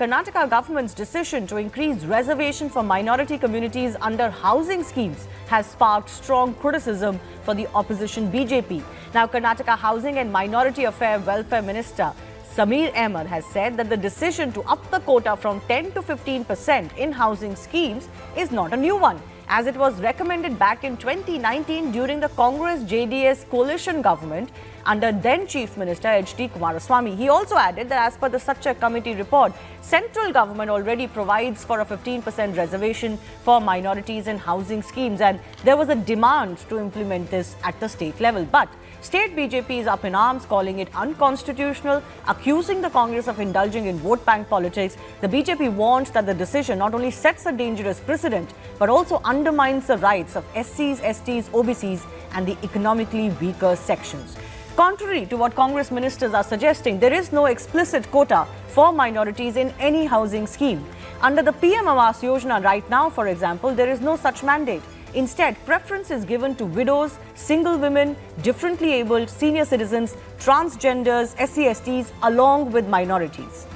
Karnataka government's decision to increase reservation for minority communities under housing schemes has sparked strong criticism for the opposition BJP. Now, Karnataka Housing and Minority Affairs Welfare Minister Samir Ahmed has said that the decision to up the quota from 10 to 15% in housing schemes is not a new one, as it was recommended back in 2019 during the Congress-JDS coalition government under then Chief Minister H.D. Kumaraswamy. He also added that as per the Sachar Committee report, central government already provides for a 15% reservation for minorities in housing schemes, and there was a demand to implement this at the state level. But state BJP is up in arms, calling it unconstitutional, accusing the Congress of indulging in vote bank politics. The BJP warns that the decision not only sets a dangerous precedent, but also undermines the rights of SCs, STs, OBCs and the economically weaker sections. Contrary to what Congress ministers are suggesting, there is no explicit quota for minorities in any housing scheme. Under the PM Awas Yojana right now, for example, there is no such mandate. Instead, preference is given to widows, single women, differently abled, senior citizens, transgenders, SC/STs, along with minorities.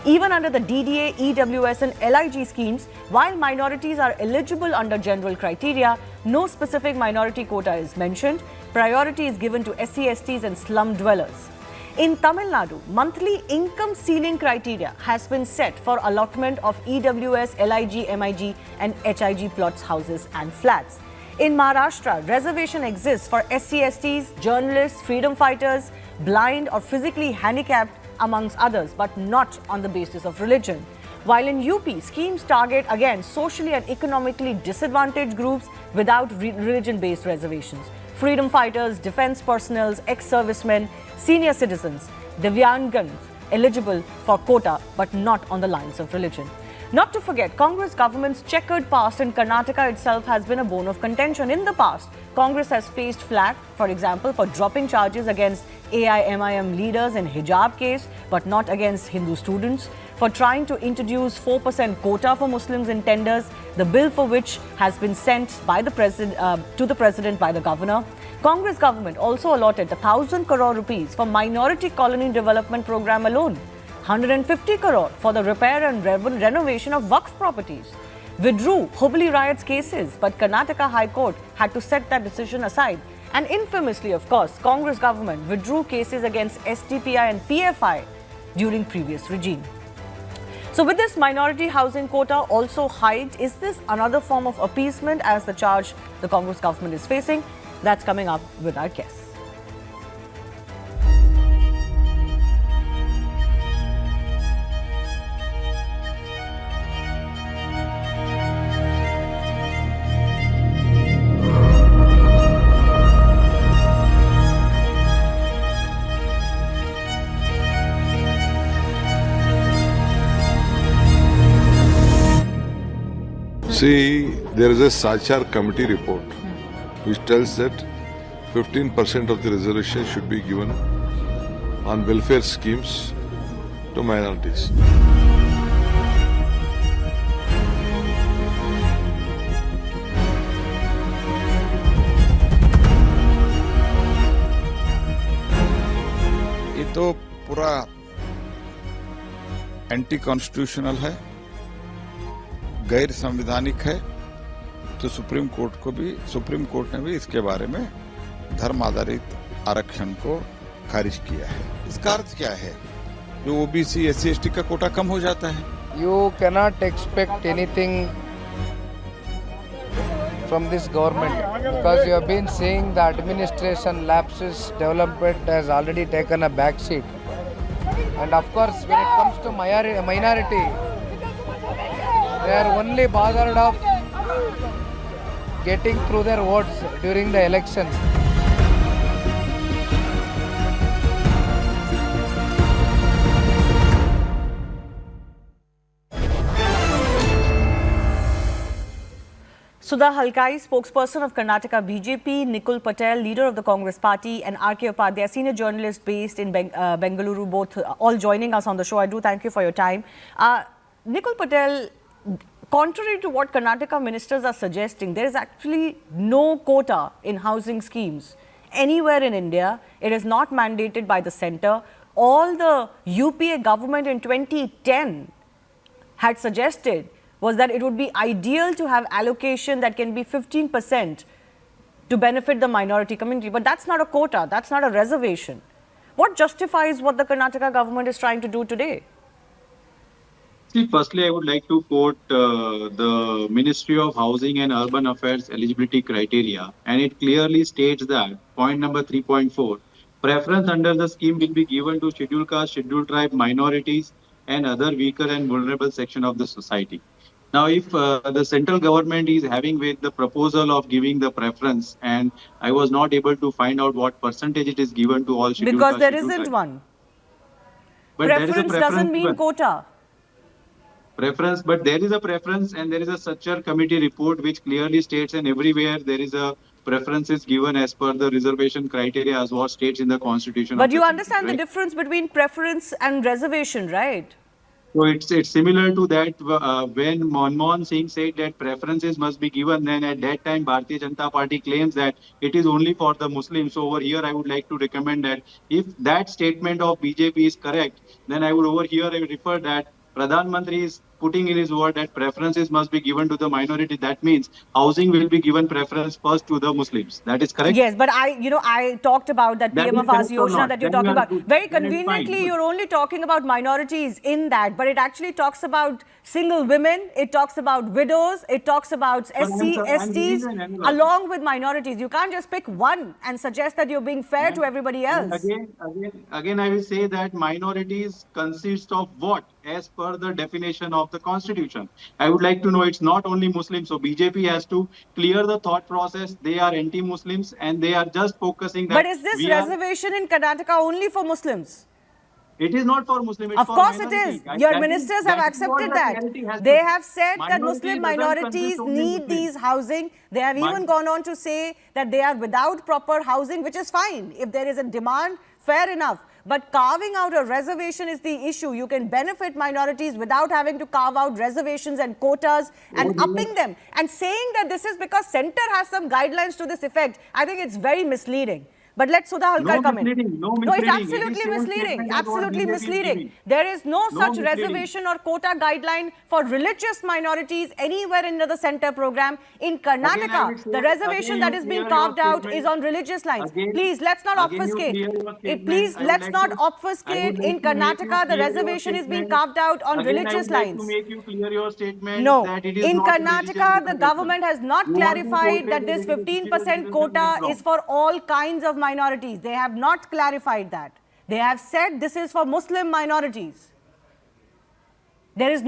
Even under the DDA, EWS and LIG schemes, while minorities are eligible under general criteria, no specific minority quota is mentioned. Priority is given to SC/STs and slum dwellers. In Tamil Nadu, monthly income ceiling criteria has been set for allotment of EWS, LIG, MIG and HIG plots, houses and flats. In Maharashtra, reservation exists for SC/STs, journalists, freedom fighters, blind or physically handicapped, amongst others, but not on the basis of religion. While in UP, schemes target again socially and economically disadvantaged groups without religion-based reservations. Freedom fighters, defense personnel, ex-servicemen, senior citizens, Divyangans eligible for quota but not on the lines of religion. Not to forget, Congress government's checkered past in Karnataka itself has been a bone of contention. In the past, Congress has faced flack, for example, for dropping charges against AIMIM leaders in hijab case, but not against Hindu students, for trying to introduce 4% quota for Muslims in tenders, the bill for which has been sent by the to the president by the governor. Congress government also allotted 1,000 crore rupees for minority colony development program alone, 150 crore for the repair and renovation of Waqf properties. Withdrew Hubli riots cases, but Karnataka High Court had to set that decision aside. And infamously, of course, Congress government withdrew cases against SDPI and PFI during previous regime. So with this minority housing quota also hiked, is this another form of appeasement as the charge the Congress government is facing? That's coming up with our guests. See, there is a Sachar committee report which tells that 15% of the reservation should be given on welfare schemes to minorities. ये तो पूरा anti constitutional है, गैर संवैधानिक है, तो supreme court ने भी इसके बारे में धर्म आधारित आरक्षण को खारिज किया है। इसका अर्थ क्या है? जो ओबीसी एससी एसटी का कोटा कम हो जाता है। You cannot expect anything from this government because you have been seeing the administration lapses, development has already taken a back seat. And of course, when it comes to minority, they are only bothered of getting through their votes during the elections. Sudha Halkai, spokesperson of Karnataka BJP, Nikul Patel, leader of the Congress party, and R.K. Upadhyay, senior journalist based in Bengaluru, both all joining us on the show. I do thank you for your time. Nikul Patel, contrary to what Karnataka ministers are suggesting, there is actually no quota in housing schemes anywhere in India. It is not mandated by the centre. All the UPA government in 2010 had suggested was that it would be ideal to have allocation that can be 15% to benefit the minority community. But that's not a quota, that's not a reservation. What justifies what the Karnataka government is trying to do today? See, firstly, I would like to quote the Ministry of Housing and Urban Affairs eligibility criteria, and it clearly states that point number 3.4, preference under the scheme will be given to scheduled caste, scheduled tribe, minorities, and other weaker and vulnerable section of the society. Now, if the central government is having with the proposal of giving the preference, and I was not able to find out what percentage it is given to all scheduled Because caste, there scheduled isn't tribe. one. But there is a Preference doesn't mean given. quota. Preference, but there is a preference, and there is a structure committee report which clearly states, and everywhere there is a preference is given as per the reservation criteria as what states in the constitution. But of you the understand country, the difference between preference and reservation, right? So it's similar to that when Manmohan Singh said that preferences must be given, then at that time Bharatiya Janata Party claims that it is only for the Muslims. So over here I would like to recommend that if that statement of BJP is correct, then I would over here I would refer that Pradhan Mantri is putting in his word that preferences must be given to the minority. That means housing will be given preference first to the Muslims. That is correct? Yes, but I talked about that That PM is of Awas correct or Yojana not? that you're Then talking you are about. good. Very Then it's fine. conveniently, Good. you're only talking about minorities in that, but it actually talks about single women, it talks about widows, it talks about SC, I'm STs, giving you an angle. along with minorities. You can't just pick one and suggest that you're being fair to everybody And else. Again, I will say that minorities consist of what as per the definition of the constitution. I would like to know it's not only Muslims. So BJP has to clear the thought process. They are anti-Muslims and they are just focusing that. But is this reservation in Karnataka only for Muslims? It is not for Muslim. It's Of for course it minority. is. Your That ministers is have what accepted the that. reality has They to- have said that Minority Muslim doesn't minorities consist only need Muslims. these housing. They have even gone on to say that they are without proper housing, which is fine. If there is a demand, fair enough. But carving out a reservation is the issue. You can benefit minorities without having to carve out reservations and quotas and upping them. And saying that this is because centre has some guidelines to this effect, I think it's very misleading. But let Sudha Halkar come in. No No, it's misleading. absolutely It is same misleading. statement as what Absolutely BJP is misleading. giving. There is no such misleading. reservation or quota guideline for religious minorities anywhere in the centre program. In Again, I Karnataka, will say- the reservation again, that you is being clear your carved out statement. is on religious lines. Again- Please, let's not again, you obfuscate. clear your statement. Please, I would let's like not to- I obfuscate. would like In to make you Karnataka, the clear your reservation is being statement. carved out on Again, religious I would like lines. to make you clear your statement No, that it is in not a Karnataka, religious the reservation. government has not You want to clarified portray that this it as a 15% religious quota reservation is for all kinds of minorities. They have not clarified that. They have said this is for Muslim minorities. There is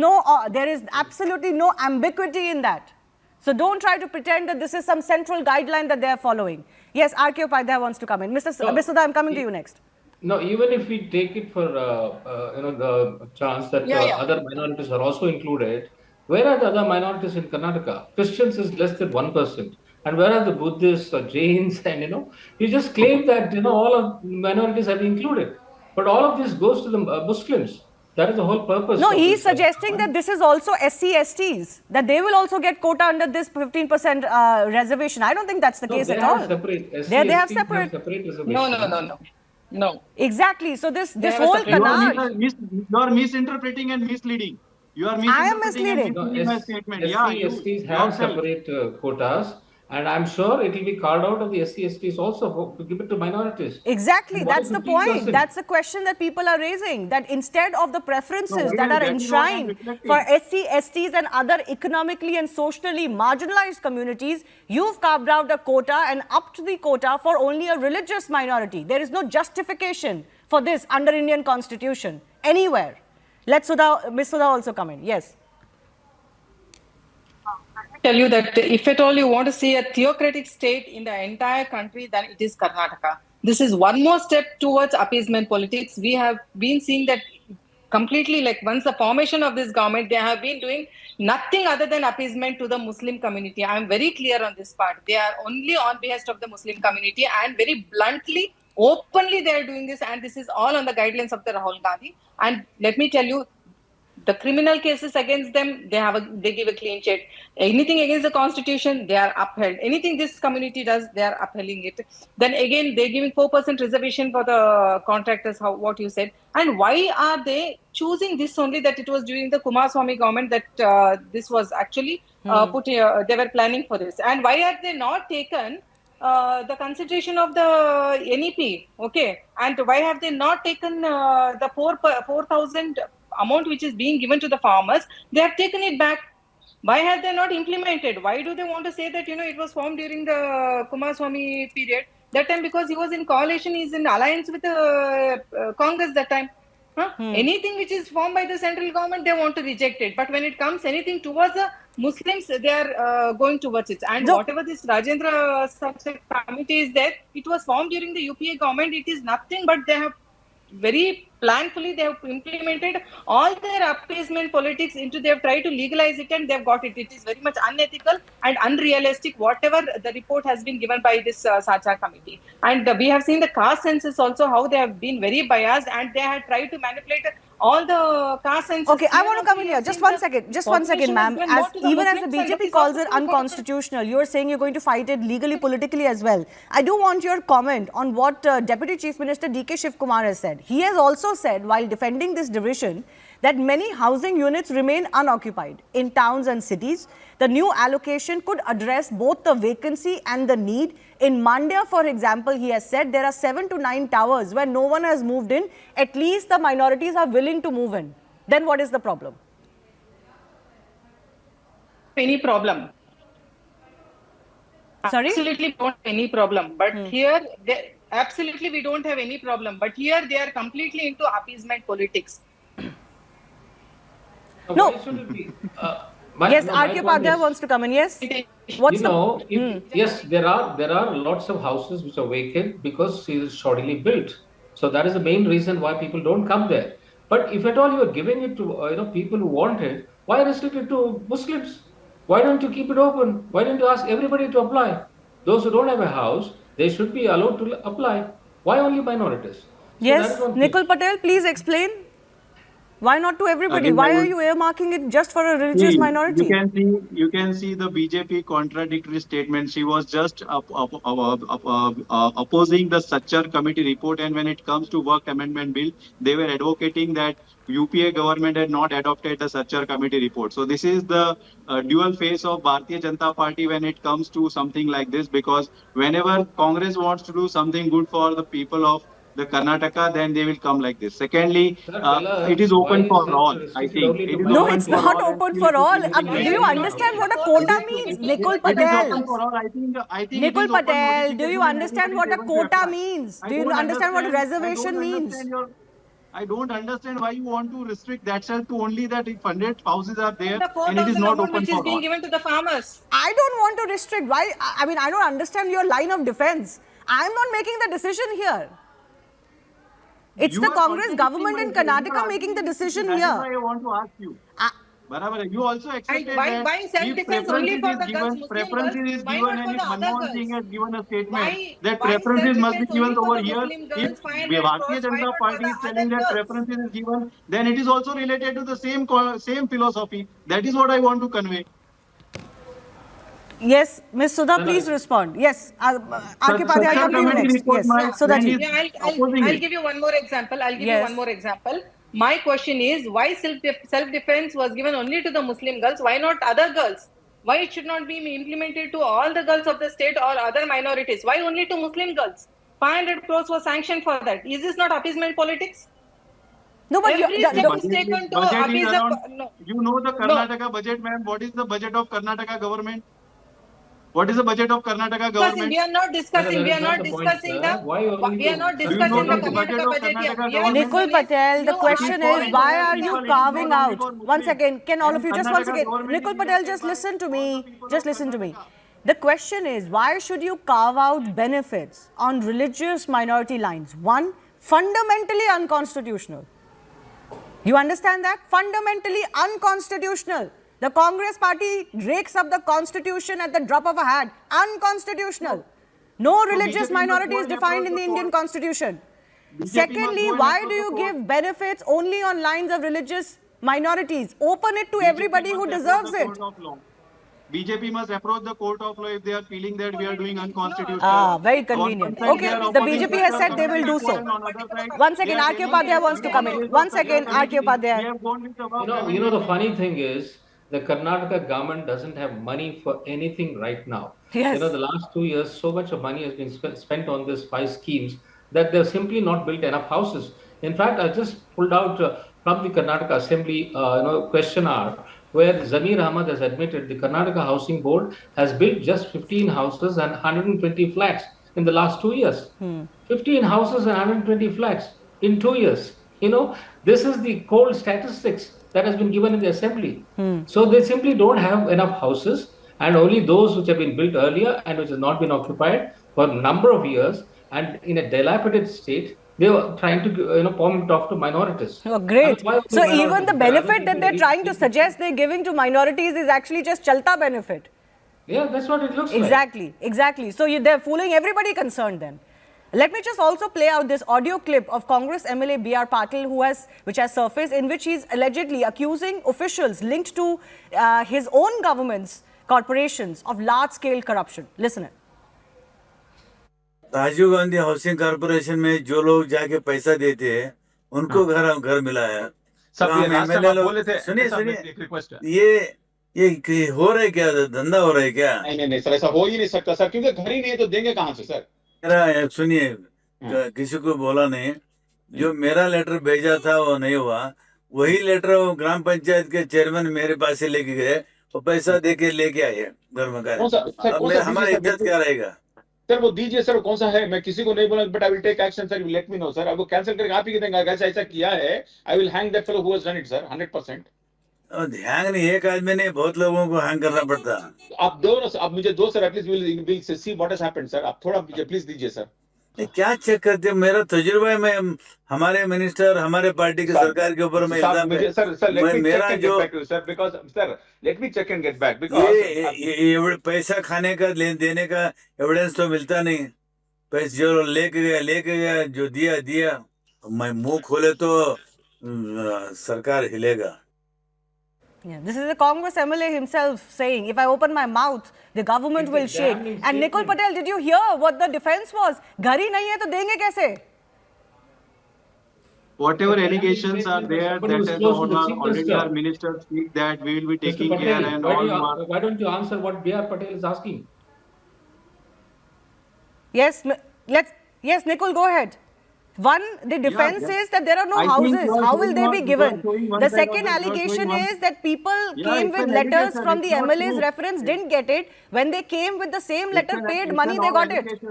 absolutely no ambiguity in that. So don't try to pretend that this is some central guideline that they are following. Yes, R.K. Upadhyay wants to come in. Mr. Bisudha, I'm coming to you next. No, even if we take it for the chance that other minorities are also included, where are the other minorities in Karnataka? Christians is less than 1%, and where are the Buddhists or Jains? And you just claim that all of minorities have been included, but all of this goes to the Muslims. That is the whole purpose. No, of he's this, suggesting that this is also SC, STs, that they will also get quota under this 15% reservation. I don't think that's the case they at have all. Separate, SC, They have STs separate. reservations. No. Exactly. So this have a whole separate- canard. You are misinterpreting and misleading. You are I am misinterpreting and misleading. misleading my statement. STs have yourself. separate quotas, and I'm sure it will be carved out of the SC, STs also to give it to minorities. Exactly, And why that's the 15%? point. That's the question that people are raising. That instead of the preferences No, that are that is what I'm enshrined reflecting. for SC, STs and other economically and socially marginalized communities, you've carved out a quota and upped the quota for only a religious minority. There is no justification for this under Indian Constitution anywhere. Let Ms. Sudha also come in. Yes. Tell you that if at all you want to see a theocratic state in the entire country, then it is Karnataka. This is one more step towards appeasement politics. We have been seeing that completely, like once the formation of this government, they have been doing nothing other than appeasement to the Muslim community. I am very clear on this part. They are only on behest of the Muslim community, and very bluntly, openly they are doing this, and this is all on the guidelines of the Rahul Gandhi. And let me tell you, The criminal cases against them, they give a clean sheet. Anything against the constitution, they are upheld. Anything this community does, they are upholding it. Then again, they're giving 4% reservation for the contractors, what you said. And why are they choosing this only, that it was during the Kumaraswamy government that this was actually they were planning for this? And why are they not taken the consideration of the NEP? Okay. And why have they not taken the 4,000 amount which is being given to the farmers? They have taken it back. Why have they not implemented? Why do they want to say that, it was formed during the Kumaraswamy period? That time, because he was in coalition, he's in alliance with the Congress that time. Anything which is formed by the central government, they want to reject it. But when it comes anything towards the Muslims, they are going towards it. And whatever this Rajendra subject committee is there, it was formed during the UPA government. It is nothing but they have very planfully, they have implemented all their appeasement politics they have tried to legalize it, and they've got it. It is very much unethical and unrealistic, whatever the report has been given by this Sacha committee. And we have seen the caste census also, how they have been very biased, and they have tried to manipulate all the caste census. Okay, I want to come in here. Just one second, ma'am. Even as the BJP calls it unconstitutional, you are saying you're going to fight it legally, politically as well. I do want your comment on what Deputy Chief Minister D.K. Shivkumar has said. He has also said, while defending this division, that many housing units remain unoccupied in towns and cities. The new allocation could address both the vacancy and the need. In Mandya, for example, he has said there are 7 to 9 towers where no one has moved in. At least the minorities are willing to move in. Then what is the problem? Any problem? Sorry? Absolutely don't have any problem. But here, absolutely we don't have any problem. But here they are completely into appeasement politics. No. Yes, no, R.K. Padhyay wants to come in. Yes. Yes, there are lots of houses which are vacant because it is shoddily built. So that is the main reason why people don't come there. But if at all you are giving it to people who want it, why restrict it to Muslims? Why don't you keep it open? Why don't you ask everybody to apply? Those who don't have a house, they should be allowed to apply. Why only minorities? So yes, Nikul Patel, please explain. Why not to everybody? Again, why are you earmarking it just for a religious minority? You can see the BJP contradictory statement. She was just opposing the Sachar committee report, and when it comes to work amendment bill, they were advocating that UPA government had not adopted the Sachar committee report. So this is the dual face of Bharatiya Janata Party when it comes to something like this, because whenever Congress wants to do something good for the people of the Karnataka, then they will come like this. Secondly, it is open for all, I think. No, it's not open for all. Do you understand what a quota means? Nikul Patel. Nikul Patel, do you understand what a quota means? Do you understand what a reservation means? I don't understand why you want to restrict that self to only that if 100 houses are there and it is 4,000 not amount open which for is being all. given to the farmers. I don't want to restrict. Why? I mean, I don't understand your line of defense. I'm not making the decision here. It's the Congress government in Karnataka making the decision here. That's why I want to ask you. You also accepted Why that self-defense only for the girls, preferences is Why given, not and for if the other Manmohan girls? Singh has given a statement Why preferences must be self-defense given only for over the here. Muslim girls, If 500 Bharatiya crores, why Janata not for Party the is telling other that girls? preferences is given, then it is also related to the same philosophy. That is what I want to convey. Yes, Ms. Sudha, please respond. Yes, R.K. Padhyay, I'll come to you next. Yes, Sudhaji. I'll give you one more example. My question is, why self-defense was given only to the Muslim girls? Why not other girls? Why it should not be implemented to all the girls of the state or other minorities? Why only to Muslim girls? 500 crores was sanctioned for that. Is this not appeasement politics? No, but Every step is taken to appease You know the Karnataka budget, ma'am. What is the budget of Karnataka government? What is the budget of Karnataka government? We are not discussing. We are not discussing the Karnataka budget here. Nikul Patel, the question is, why are you carving out? One second, can all of you just one second? Nikul Patel, just listen to me. Just listen to me. The question is, why should you carve out benefits on religious minority lines? One, fundamentally unconstitutional. You understand that? Fundamentally unconstitutional. The Congress party rakes up the constitution at the drop of a hat. Unconstitutional. No religious minority is defined in the Indian constitution. Secondly, why do you give benefits only on lines of religious minorities. Open it to everybody who deserves it. BJP must approach the court of law if they are feeling that we are doing unconstitutional. Very convenient. Okay, the BJP has said they will do so. One second, R.K. Upadhyay wants to come in. One second, R.K. Upadhyay. The funny thing is, the Karnataka government doesn't have money for anything right now. Yes. The last 2 years, so much of money has been spent on these 5 schemes that they've simply not built enough houses. In fact, I just pulled out from the Karnataka Assembly, question hour, where Zamir Ahmad has admitted the Karnataka Housing Board has built just 15 houses and 120 flats in the last 2 years. 15 houses and 120 flats in 2 years. This is the cold statistics that has been given in the assembly. So they simply don't have enough houses, and only those which have been built earlier and which have not been occupied for a number of years and in a dilapidated state, they were trying to palm it off to minorities. Oh, great. So even the benefit that they're trying to suggest they're giving to minorities is actually just chalta benefit. Yeah, that's what it looks like. Exactly. So they're fooling everybody concerned then. Let me just also play out this audio clip of Congress MLA B.R. Patil which has surfaced, in which he's allegedly accusing officials linked to his own government's corporations of large-scale corruption. Listen it. Rajiv Gandhi housing corporation में जो लोग जाके पैसा देते हैं उनको घर मिला है। ये हो रहा है क्या, धंधा हो रहा है क्या? नहीं सर, ऐसा हो ही नहीं सकता सर, क्योंकि घर ही नहीं है तो देंगे कहाँ से सर? मेरा सुनिए, किसी को बोला नहीं, जो मेरा लेटर भेजा था वो नहीं हुआ, वही लेटर वो ग्राम पंचायत के चेयरमैन मेरे पास से लेके गए, वो पैसा दे के लेके आए घर में। हमारा इज्जत क्या रहेगा सर? वो दीजिए सर, कौन सा है? मैं किसी को नहीं बोला, but I will take action sir, let me know sir. अब वो कैंसिल करके आप ही देंगे, अगर ऐसा किया है I will hang that fellow who has done it sir, 100%। Hang नहीं, एक आदमी नहीं, बहुत लोगों को हैंग करना पड़ता। आप दो, आप मुझे दो sir, at least will see what has happened sir. आप थोड़ा प्लीज दीजिए सर। क्या चेक करते हो? मेरा तजुर्बा है, मैं हमारे मिनिस्टर, हमारे पार्टी की सरकार के ऊपर मैं मेरा जो sir, because sir let me check and get back, because ये पैसा खाने का देने का एविडेंस तो मिलता नहीं। पैसे जो लेके गया, जो दिया, मैं मुंह खोले तो सरकार हिलेगा। Yeah, this is the Congress MLA himself saying, if I open my mouth, the government will shake. And Nikul Patel, did you hear what the defense was? Ghar hi nahi hai to denge kaise? Whatever allegations are there, that is already our ministers speak that we will be taking care. And why don't you answer what B.R. Patel is asking? Yes, Nikul, go ahead. One, the defense says that there are no houses. How will they be given? The second allegation is that people came with letters from the MLA's reference, didn't get it. When they came with the same letter, paid money, they got it.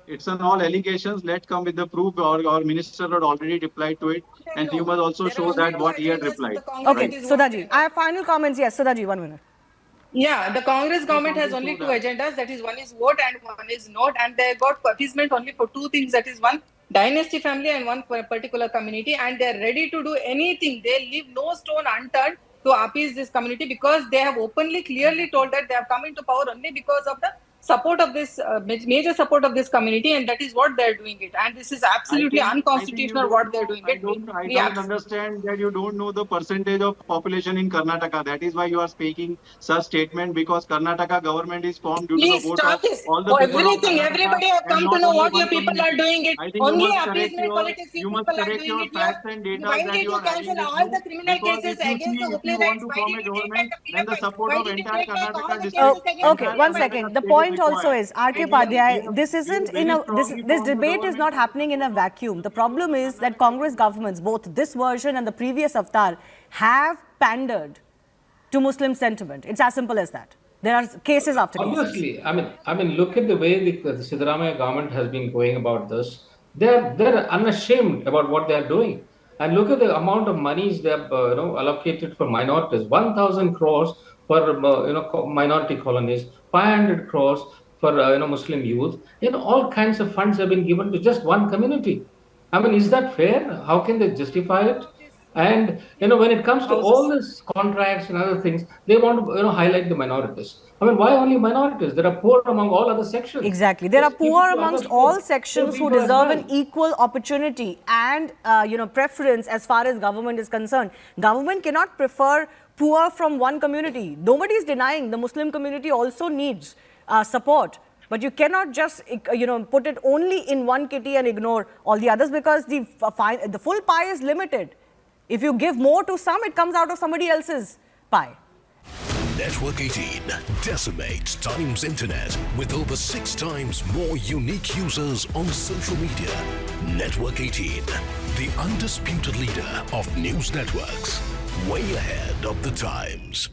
It's an all allegations. Let's come with the proof. Our minister had already replied to it. And you must also show that what he had replied. Okay, Sudhaji, I have final comments. Yes, Sudhaji, 1 minute. Yeah, the Congress government has only 2 agendas. That is, one is vote and one is not. And they got appeasement only for 2 things. That is, one dynasty family and one particular community, and they are ready to do anything. They leave no stone unturned to appease this community, because they have openly, clearly told that they have come into power only because of the support of this major support of this community, and that is what they are doing it. And this is absolutely unconstitutional what they are doing it. I don't understand that you don't know the percentage of population in Karnataka. That is why you are speaking such statement, because Karnataka government is formed due to the vote of all the people. Everybody have come to know what your people are doing it. Only appeasement politics, you must correct your facts and data. Why did you cancel all the criminal cases against the Hoople rights? Why did you take then the support of entire Karnataka district? Okay, 1 second. The point also is, R.K. Upadhyay, this isn't in a this debate is not happening in a vacuum. The problem is that Congress governments, both this version and the previous avatar, have pandered to Muslim sentiment. It's as simple as that. There are cases after cases. Obviously, I mean, look at the way the Siddaramaiah government has been going about this. They're unashamed about what they are doing, and look at the amount of monies they have allocated for minorities. 1,000 crores for minority colonies, 500 crores for Muslim youth. All kinds of funds have been given to just one community. I mean, is that fair? How can they justify it? And when it comes to all these contracts and other things, they want to highlight the minorities. I mean, why only minorities? There are poor among all other sections. Exactly. There are Just give it poor to amongst other all people. sections who People as deserve well. an equal opportunity and preference as far as government is concerned. Government cannot prefer poor from one community. Nobody is denying the Muslim community also needs support. But you cannot just put it only in one kitty and ignore all the others, because the full pie is limited. If you give more to some, it comes out of somebody else's pie. Network 18 decimates Times Internet with over 6 times more unique users on social media. Network 18, the undisputed leader of news networks, way ahead of the times.